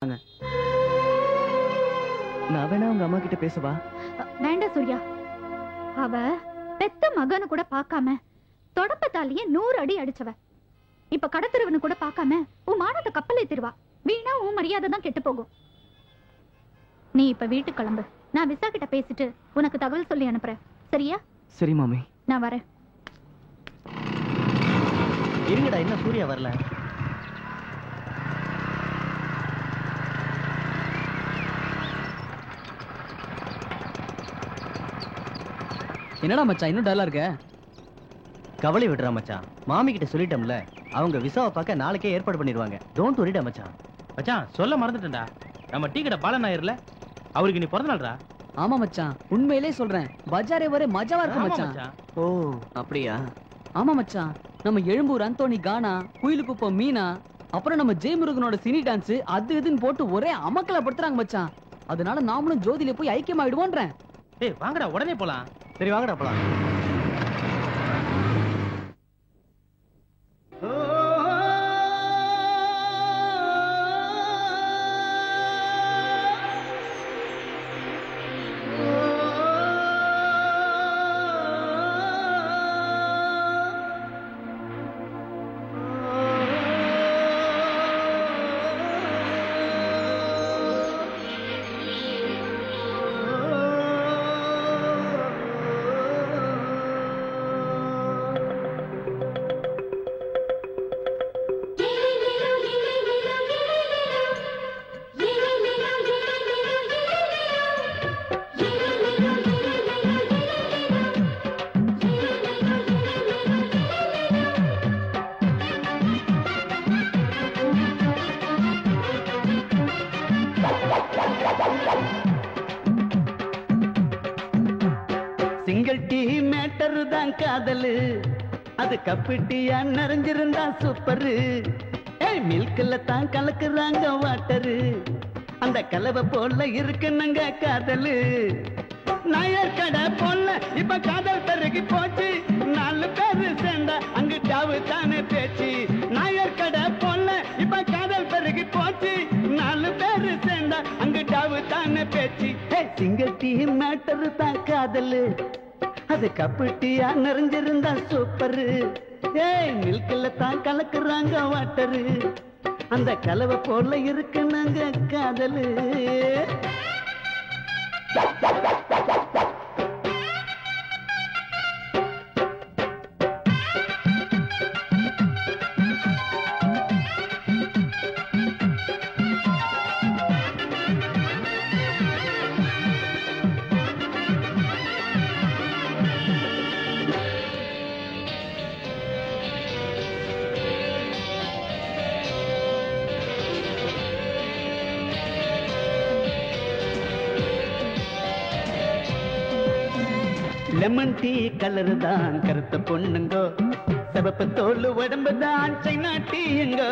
நான் வேணா உங்க அம்மா கிட்ட பேசவா? வேண்டாம் சூர்யா. அவ பெத்த மகனு கூட பார்க்காம தொடப்பத்தாலேயே 100 அடி அடிச்சவ. இப்ப கடத்தருவனு கூட பார்க்காம உன் மானத்தை கப்பல் ஏத்திடுவா. வீணா உன் மரியாதை தான் கெட்டு போகும். நீ இப்ப வீட்டுக்கு கிளம்பு. நான் விசா கிட்ட பேசிட்டு உனக்கு தகவல் சொல்லி அனுப்புறேன். சரியா? சரி மாமி. நான் வரேன். இருங்கடா, இன்னும் சூர்யா வரல. என்னடா மச்சான் இன்னும் டல்லா இருக்க? கவலை விடுறா மச்சான். மாமி கிட்ட சொல்லிட்டோம்ல, அவங்க விசாவை பார்க்க நாளைக்கே ஏற்பாடு பண்ணிடுவாங்க. டோன்ட் வரிடா மச்சான். மச்சான் சொல்ல மறந்துட்டேன்டா, நம்ம டீ கடை பாலன் ஆயிருல, அவருக்கு நீ பிறந்த நாள்ரா. ஆமா மச்சான், உண்மையிலே சொல்றேன். பஜாரே வர மஜாவா இருக்கு மச்சான். ஓ அப்படியா? ஆமா மச்சான், நம்ம எழும்பூர் அந்தோணி கானா, குயிலுக்குப்பம் மீனா, அப்புறம் நம்ம ஜெயமுருகனோட சினி டான்ஸ் அது இதுன்னு போட்டு ஒரே அமக்கலை படுத்துறாங்க மச்சான். அதனால நாமளும் ஜோதியில போய் ஐக்கியமாயிடுவோன்றேன். டேய் வாங்கடா, உடனே போலாம். சரி வாங்கடா போலாம். சிங்கிள் டீ மேட்டர் தான் காதலு, அது கப்பிட்டியா நிறைஞ்சிருந்தா சூப்பரு. மில்க்ல தான் கலக்குறாங்க வாட்டரு, அந்த கலவை போல இருக்குன்னுங்க காதலு. நாயர் கடை போல இப்ப காதல் பெருகி போச்சு, 4 பேரு சேர்ந்தா அங்கு டாவு தானே பேச்சு. நாயர் கடை போல இப்ப காதல் பெருகி போச்சு, 4 பேரு சேர்ந்தா அங்கு டாவு தானே பேச்சு. சிங்கிள் டீ மேட்டர் தான் காதலு, அது கப்பிட்டியா நிறைஞ்சிருந்தா சூப்பரு. மில்க்ல தான் கலக்குறாங்க வாட்டரு, அந்த கலவை போல இருக்குன்னாங்க காதலு. லெமன் டீ கலர் தான் கருத்த பொண்ணுங்கோ, சிவப்பு தோல் உடம்பு தான் சைனா டீயுங்கோ.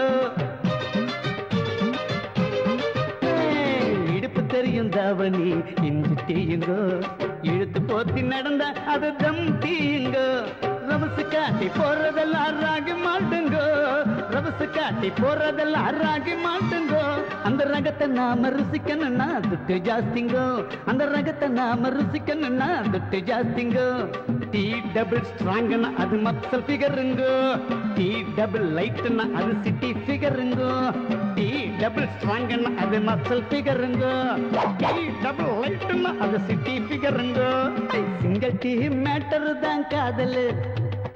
இடுப்பு தெரியும் தாவணி இஞ்சி டீயுங்கோ, இழுத்து போத்தி நடந்த அது தம் டீயுங்கோ. ரவசு காட்டி போறதெல்லாம் ராகி மாட்டுங்கோ, ரவசு காட்டி போறதெல்லாம் ராகி மாட்டுங்கோ. அந்த ரகத்தை நாம ருசிக்கணும்னா துட்டு ஜாஸ்திங்கோ, அந்த ரகத்தை நாம ருசிக்கணும்னா துட்டு ஜாஸ்திங்கோ. டீ டபுள் ஸ்ட்ராங்னா அது மப்சல் ஃபிகருங்கோ, டீ டபுள் லைட்னா அது சிட்டி ஃபிகருங்கோ. டீ டபுள் ஸ்ட்ராங்னா அது மப்சல் ஃபிகருங்கோ, டீ டபுள் லைட்னா அது சிட்டி ஃபிகருங்கோ. சிங்கிள் டீ மேட்டர் தான் காதலு,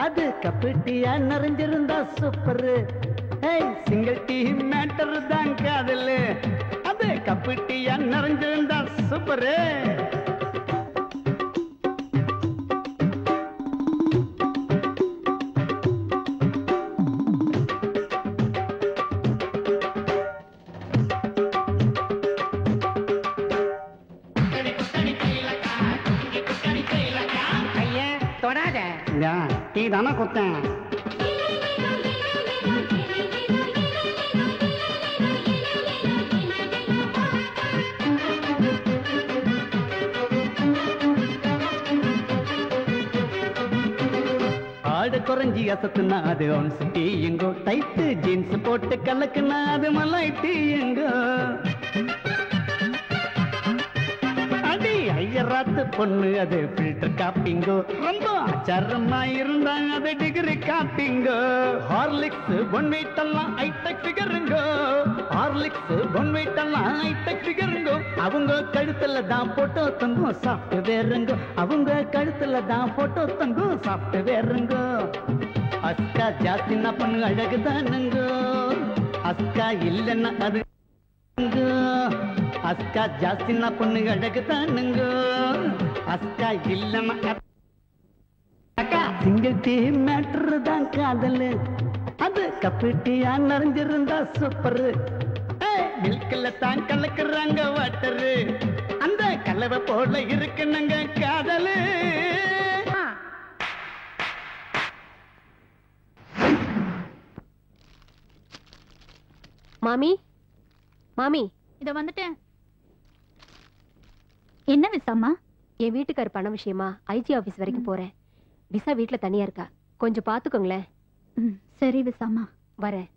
அது கப்பிட்டியா நிறைஞ்சிருந்தா சூப்பரு. சிங்கிள் டீ மேட்டர் தான் காதலு, அது கப்பிட்டியா நிறைஞ்சிருந்தா சூப்பரு. டீ தானே கொடுத்தேன். ஆடு குறைஞ்சி அசத்துனா அது ஒன்ஸ் டீயுங்கோ, டைட்டு ஜீன்ஸ் போட்டு கலக்குனா அது மலாய் டீயுங்கோ. பத்து பொண்ணு அது ஃபில்டர் காப்பிங்கோ ரொம்ப ஆச்சாரமா இருந்தா அது டிகிரி காப்பிங்கோ ஹார்லிக்ஸ் பொன்வீட்டெல்லாம் ஹைடெக் ஃபிகருங்கோ ஹார்லிக்ஸ் பொன்வீட்டெல்லாம் ஹைடெக் ஃபிகருங்கோ அவங்க கழுத்துல தான் போட்டோ தங்கும் சாஃப்ட்வேருங்கோ அவங்க கழுத்துல தான் போட்டோ தங்கும் சாஃப்ட்வேருங்கோ அஸ்கா ஜாஸ்தினா பொண்ணு அழகுதானுங்கோ அஸ்கா இல்லைன்னா அது அஸ்கா ஜாஸ்தினா பொண்ணு அழகுதானுங்கோ அஸ்கா இல்லைன்னா சிங்கிள் டீ மேட்ரு தான் காதல் அது கப்பிட்டியா நிறைஞ்சிருந்தா சூப்பரு மில்க்ல தான் கலக்குறாங்க வாட்டரு அந்த கலவை போல இருக்குனுங்க காதலு மாமி மாமி இத வந்துட்டேன். என்ன விசாமா? என் வீட்டுக்கார் பண விஷயமா ஐஜி ஆபீஸ் வரைக்கும் போறேன். விசா வீட்டுல தனியா இருக்கா, கொஞ்சம் பாத்துக்கோங்களேன். சரி விசாமா, வரேன்.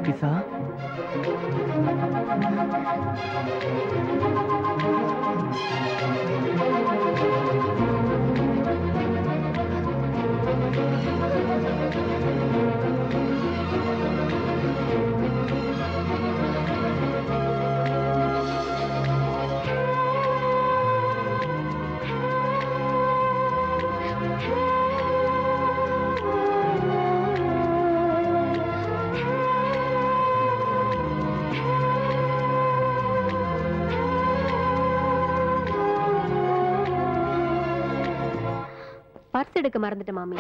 விசா பர்ஸ் எடுக்க மறந்துட்டேன் மாமி.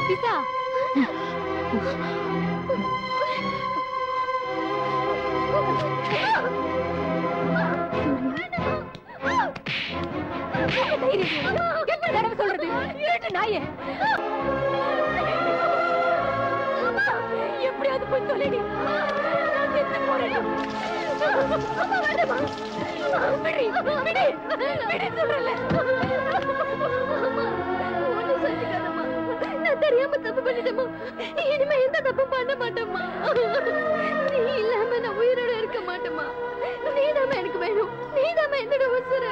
விசா எப்படி தடவை சொல்றது? நாயே எப்படியாவது போய் சொல்லிடு. தெரியாம தப்பு பண்ணிட்டமா, இனிமே எந்த தப்பு பண்ண மாட்டோமா. நீ இல்லாம நான் உயிரோட இருக்க மாட்டோமா. நீதாம எனக்கு வேணும், நீதாம என்னோட உசுரு.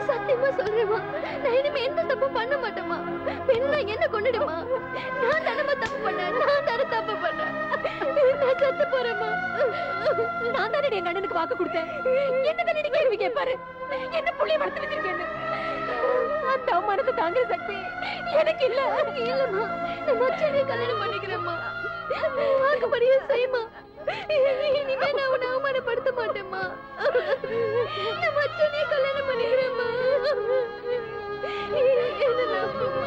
சத்தியமா சொல்றேமா, நான் இனிமே எந்த தப்பு பண்ண மாட்டோமா. பெண்ணா என்ன கொண்டுடுமா. நான் தானமா தப்பு பண்ணேன், நான் தானே தப்பு பண்ணேன். நான் சத்து போறேமா. நான் தானே என் அண்ணனுக்கு வாக்கு கொடுத்தேன். என்ன தானே கேள்வி கேட்பாரு, என்ன புள்ளிய வளர்த்து வச்சிருக்கேன்னு. அந்த அவமானத்தை தாங்குற சக்தி எனக்கு இல்ல. இல்லம்மா, நான் மச்சனையை கல்யாணம் பண்ணிக்கிறேம்மா. வாக்குப்படியே செய்யுமா. இனிமே நான் உன்னை அவமானப்படுத்த மாட்டேம்மா. நான் மச்சனையை கல்யாணம் பண்ணிக்கிறேம்மா. என்ன நம்புமா.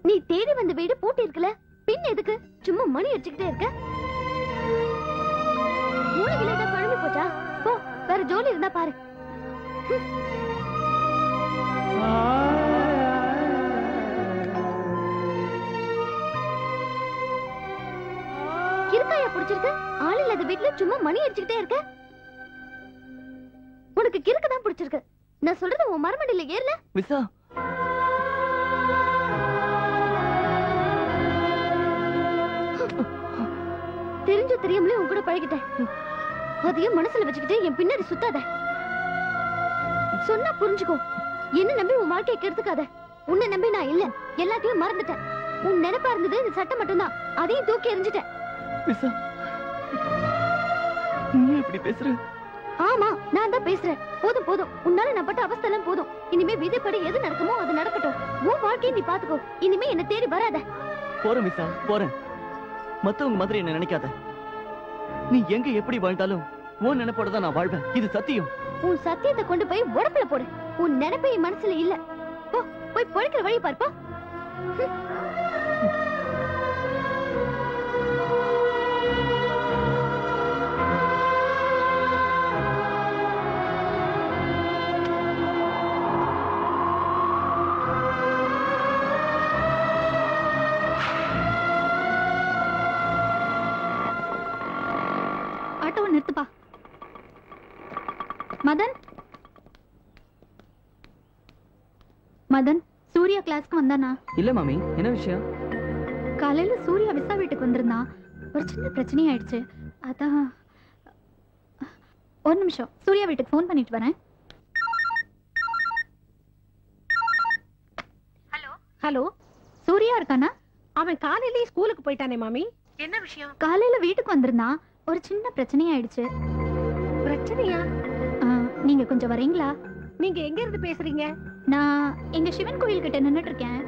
நீ தேடி வந்த வீடு பூட்டி இருக்கல, பின் எதுக்கு சும்மா மணி அடிச்சுக்கிட்டே இருக்க? மூளையில ஏதாவது குழம்பு போச்சா? போ, வேற ஜோலி இருந்தா பாரு. கிறுக்காயா பிடிச்சிருக்கு? ஆள் இல்லாத வீட்டுல சும்மா மணி அடிச்சுக்கிட்டே இருக்க. உனக்கு கிறுக்கு தான் பிடிச்சிருக்கு. நான் சொல்றது உன் மரமண்டில ஏறல. விசா தெரிஞ்சோ தெரியாமலே உன் கூட பழகிட்டேன். அதையும் மனசுல வச்சுக்கிட்டு என் பின்னாடி சுத்தாத. சொன்னா புரிஞ்சுக்கோ. என்ன நம்பி உன் வாழ்க்கையை கெடுத்துக்காத. உன்னை நம்பி நான் இல்ல, எல்லாத்தையும் மறந்துட்டேன். உன் நினைப்பா இருந்தது இந்த சட்டம் மட்டும்தான், அதையும் தூக்கி எறிஞ்சிட்டேன். விசா நீ எப்படி பேசுற? ஆமா, நான் தான் பேசுறேன். போதும் போதும், உன்னால நான் பட்ட அவஸ்தை எல்லாம் போதும். இனிமே விதிப்படி எது நடக்குமோ அது நடக்கட்டும். உன் வாழ்க்கையை நீ பாத்துக்கோ. இனிமே என்ன தேடி வராத. போறேன் விசா, போறேன். மத்தவங்க மாதிரி என்ன நினைக்காத. நீ எங்க எப்படி வாழ்ந்தாலும் உன் நினைப்போட தான் நான் வாழ்வேன். இது சத்தியம். உன் சத்தியத்தை கொண்டு போய் உடம்புல போடு. உன் நினைப்பு என் மனசுல இல்ல. போ போய் பொழைக்கிற வழி பார்ப்பா. ஆட்டோவை நிறுத்துப்பா. மதன், மதன், சூர்யா கிளாஸ்க்கு வந்தானா? இல்ல மாமி, என்ன விஷயம்? காலையில சூர்யா விசா வீட்டுக்கு வந்திருந்தான். ஒரு சின்ன பிரச்சனை ஆயிடுச்சு. அதான். ஒரு நிமிஷம், சூர்யா வீட்டுக்கு ஃபோன் பண்ணிட்டு வரேன். ஹலோ ஹலோ, சூர்யா இருக்கானா? அவன் காலையிலேயே ஸ்கூலுக்கு போயிட்டானே மாமி. என்ன விஷயம்? காலையில வீட்டுக்கு வந்திருந்தான். ஒரு சின்ன பிரச்சனை ஆயிடுச்சு. பிரச்சனையா? நீங்க கொஞ்சம் வரீங்களா? நீங்க எங்க இருந்து பேசுறீங்க? நான் எங்க சிவன் கோயில் கிட்ட நின்னுட்டு இருக்கேன்.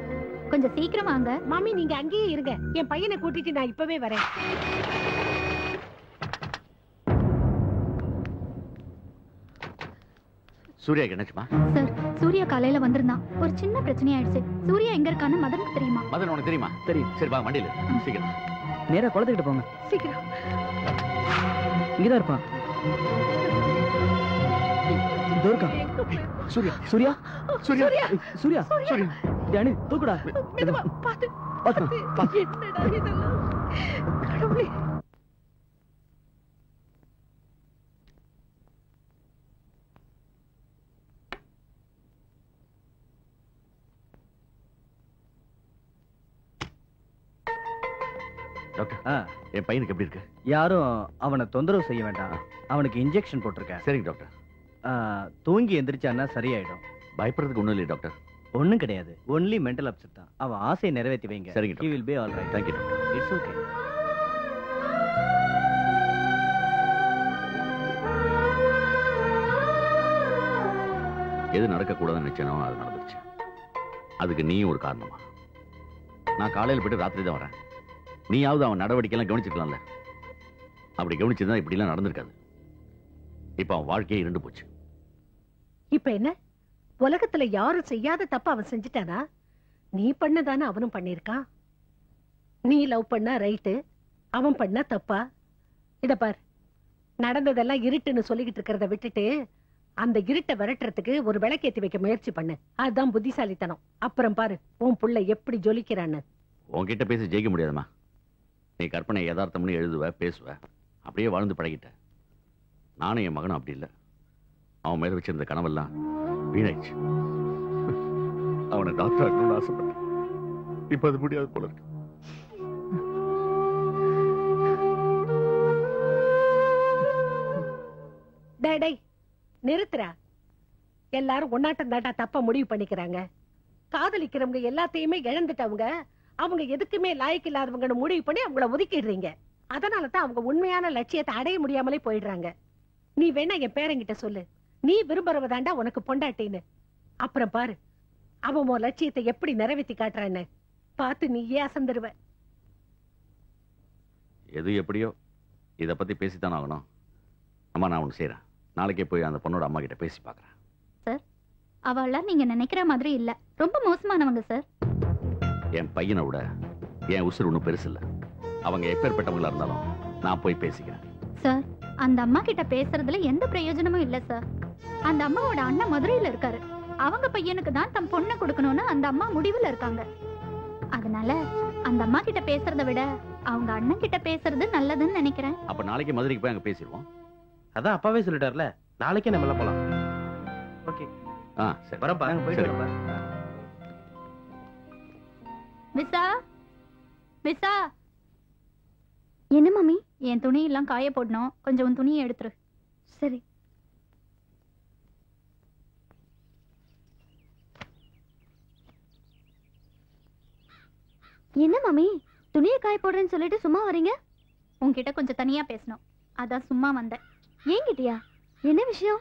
கொஞ்சம் சீக்கிரம் வாங்க. மாமி நீங்க அங்கேயே இருங்க, என் பையனை கூட்டிட்டு நான் இப்பவே வரேன். சூர்யா என்னச்சுமா? சார், சூர்யா காலையில வந்திருந்தான். ஒரு சின்ன பிரச்சனை ஆயிடுச்சு. சூர்யா எங்க இருக்கான்னு மதனுக்கு தெரியுமா? மதன் உனக்கு தெரியுமா? தெரியும். சரி வா வண்டியில சீக்கிரம். நேரா குளத்துக்கிட்ட போங்க. சீக்கிரம். இங்கதான் இருப்பான். இதோ இருக்கான். சூர்யா சூர்யா சூர்யா சூர்யா சூர்யா டேனி தூக்குடா. மெதுவா பாத்து. என்னடா இதெல்லாம்? கடவுளே. டாக்டர், என் பையனுக்கு எப்படி இருக்கு? யாரும் அவனை தொந்தரவு செய்ய வேண்டாம். அவனுக்கு இன்ஜெக்ஷன் போட்டிருக்கேன். சரிங்க டாக்டர். தூங்கி எந்திரிச்சான்னா சரியாயிடும். பயப்படுறதுக்கு ஒண்ணும் இல்லை டாக்டர். ஒண்ணும் கிடையாது. ஒன்லி மென்டல் அப்செட் தான். அவன் ஆசையை நிறைவேற்றி வைங்க. சரிங்க he will be all right. Thank you doctor. It's okay. எது நடக்கக்கூடாதுன்னு நினைச்சேனோ அது நடந்துருச்சு. அதுக்கு நீயும் ஒரு காரணமா? நான் காலையில் போயிட்டு ராத்திரி தான் வரேன். நீயாவது அவன் நடவடிக்கையெல்லாம் கவனிச்சிருக்கலாம்ல. அப்படி கவனிச்சிருந்தா இப்படிலாம் நடந்திருக்காது. இப்ப அவன் வாழ்க்கையே இருண்டு போச்சு. இப்ப என்ன? உலகத்துல யாரும் செய்யாத தப்ப அவன் செஞ்சுட்டானா? நீ பண்ணதானே அவனும் பண்ணிருக்கான். நீ லவ் பண்ணா ரைட்டு, அவன் பண்ணா தப்பா? இத பார், நடந்ததெல்லாம் இருட்டுன்னு சொல்லிக்கிட்டு இருக்கிறத விட்டுட்டு அந்த இருட்டை விரட்டுறதுக்கு ஒரு விளக்கேத்தி வைக்க முயற்சி பண்ணு. அதுதான் புத்திசாலித்தனம். அப்புறம் பாரு உன் புள்ள எப்படி ஜொலிக்கிறான்னு. உன்கிட்ட பேசி ஜெயிக்க முடியாதுமா. நீ கற்பனை யதார்த்தம்னு எழுதுவ, பேசுவ, அப்படியே வாழ்ந்து பழகிட்ட. நானும் என் மகனும் அப்படி இல்லை. அவன் மேல வச்சிருந்த கனவெல்லாம் வீணாயிடுச்சு. அவனை டாக்டர் ஆகணும்னு ஆசைப்பட்டேன். இப்ப அது முடியாது போல இருக்கு. டேய் நிறுத்துறா. எல்லாரும் ஒன்னாட்டம் தாட்டா தப்பா முடிவு பண்ணிக்கிறாங்க. காதலிக்கிறவங்க எல்லாத்தையுமே இழந்துட்டவங்க, அவங்க எதுக்குமே லாய்க்கு இல்லாதவங்கன்னு முடிவு பண்ணி அவங்கள ஒதுக்கிடுறீங்க. அதனாலதான் அவங்க உண்மையான லட்சியத்தை அடைய முடியாமலே போயிடுறாங்க. நீ வேணா என் பேரங்கிட்ட சொல்லு, நீ விரும்புறவதாண்டா உனக்கு பொண்டாட்டின்னு. அப்புறம் பாரு அவன் உன் லட்சியத்தை எப்படி நிறைவேற்றி காட்டுறான்னு பார்த்து நீயே அசந்துருவ. எது எப்படியோ இதை பத்தி பேசித்தான் ஆகணும். அம்மா நான் ஒண்ணு செய்யறேன். நாளைக்கே போய் அந்த பொண்ணோட அம்மா கிட்ட பேசி பாக்குறேன். சார், அவெல்லாம் நீங்க நினைக்கிற மாதிரி இல்ல. ரொம்ப மோசமானவங்க சார். என் பையனை விட என் உசுறு ஒன்றும் பெருசு இல்ல. அவங்க எப்பேற்பட்டவங்களா இருந்தாலும் நான் போய் பேசிக்கிறேன். சார், அந்த அம்மா கிட்ட பேசுறதுல எந்த பிரயோஜனமும் இல்ல சார். அந்த அம்மாவோட அண்ணன் மதுரையில இருக்காரு. அவங்க பையனுக்கு தான் தம் பொண்ணை கொடுக்கணும்னு அந்த அம்மா முடிவுல இருக்காங்க. அதனால அந்த அம்மா கிட்ட பேசுறதை விட அவங்க அண்ணன் கிட்ட பேசுறது நல்லதுன்னு நினைக்கிறேன். அப்ப நாளைக்கு மதுரைக்கு போய் அங்க பேசிடுவோம். அதான் அப்பாவே சொல்லிட்டார்ல, நாளைக்கே நம்ம எல்லாம் போலாம். ஓகே, சரி வரப்பா. போயிட்டு சரி. வரேன். விசா, விசா, என்ன மாமி? என் துணி எல்லாம் காய போடணும். கொஞ்சம் உன் துணியை எடுத்துரு. சரி. என்ன மாமி, துணியை காய போடுறேன்னு சொல்லிட்டு சும்மா வரீங்க? உன்கிட்ட கொஞ்சம் தனியா பேசணும். அதான் சும்மா வந்தேன். ஏங்கிட்டியா? என்ன விஷயம்?